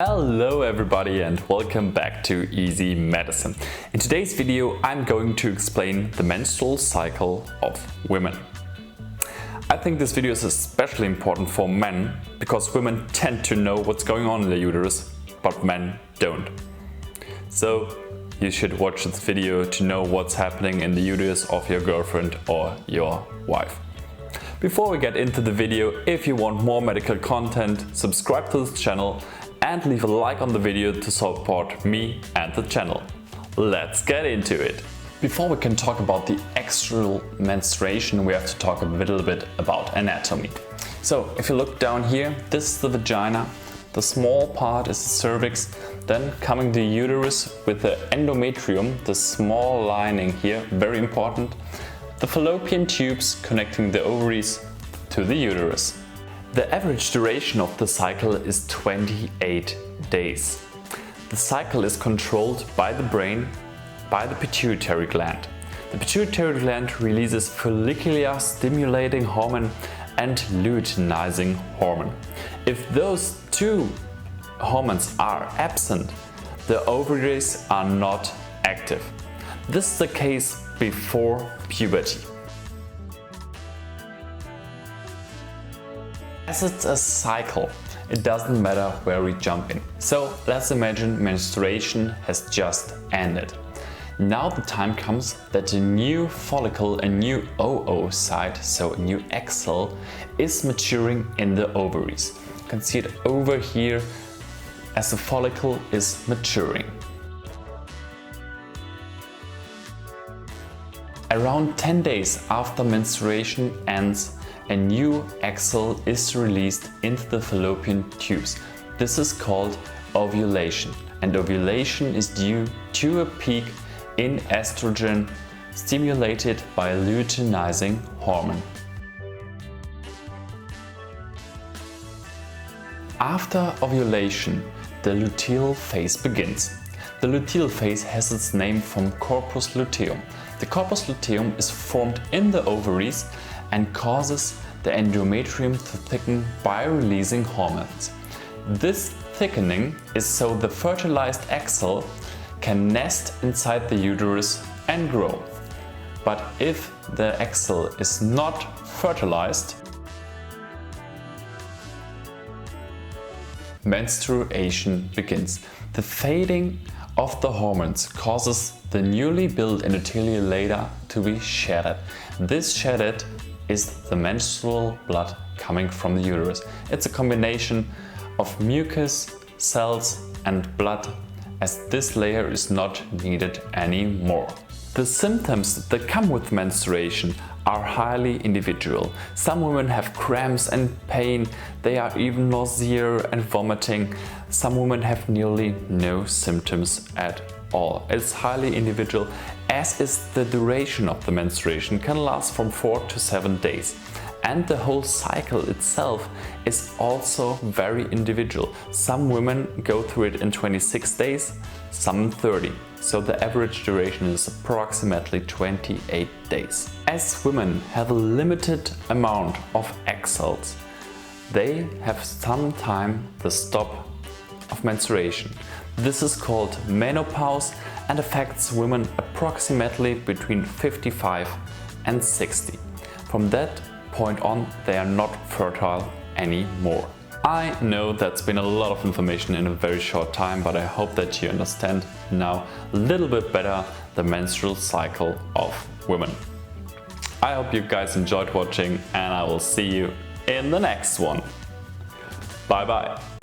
Hello everybody and welcome back to Easy Medicine. In today's video I'm going to explain the menstrual cycle of women. I think this video is especially important for men because women tend to know what's going on in the uterus, but men don't. So you should watch this video to know what's happening in the uterus of your girlfriend or your wife. Before we get into the video, if you want more medical content, subscribe to this channel and leave a like on the video to support me and the channel. Let's get into it! Before we can talk about the actual menstruation, we have to talk a little bit about anatomy. So if you look down here, this is the vagina, the small part is the cervix, then coming the uterus with the endometrium, the small lining here, very important, the fallopian tubes connecting the ovaries to the uterus. The average duration of the cycle is 28 days. The cycle is controlled by the brain, by the pituitary gland. The pituitary gland releases follicular stimulating hormone and luteinizing hormone. If those two hormones are absent, the ovaries are not active. This is the case before puberty. As it's a cycle, it doesn't matter where we jump in. So let's imagine menstruation has just ended. Now the time comes that a new follicle, a new oocyte, so a new egg cell, is maturing in the ovaries. You can see it over here as the follicle is maturing. Around 10 days after menstruation ends, a new egg cell is released into the fallopian tubes. This is called ovulation, and ovulation is due to a peak in estrogen stimulated by luteinizing hormone. After ovulation, the luteal phase begins. The luteal phase has its name from corpus luteum. The corpus luteum is formed in the ovaries and causes the endometrium to thicken by releasing hormones. This thickening is so the fertilized egg cell can nest inside the uterus and grow. But if the egg cell is not fertilized, menstruation begins. The fading of the hormones causes the newly built endothelial layer to be shattered. This shattered is the menstrual blood coming from the uterus. It's a combination of mucus, cells and blood, as this layer is not needed anymore. The symptoms that come with menstruation are highly individual. Some women have cramps and pain, they are even nausea and vomiting. Some women have nearly no symptoms at all. It's highly individual, as is the duration of the menstruation, can last from 4 to 7 days. And the whole cycle itself is also very individual. Some women go through it in 26 days, some in 30. So the average duration is approximately 28 days. As women have a limited amount of egg cells, they have some time the stop of menstruation. This is called menopause and affects women approximately between 55 and 60. From that point on, they are not fertile anymore. I know that's been a lot of information in a very short time, but I hope that you understand now a little bit better the menstrual cycle of women. I hope you guys enjoyed watching and I will see you in the next one. Bye bye.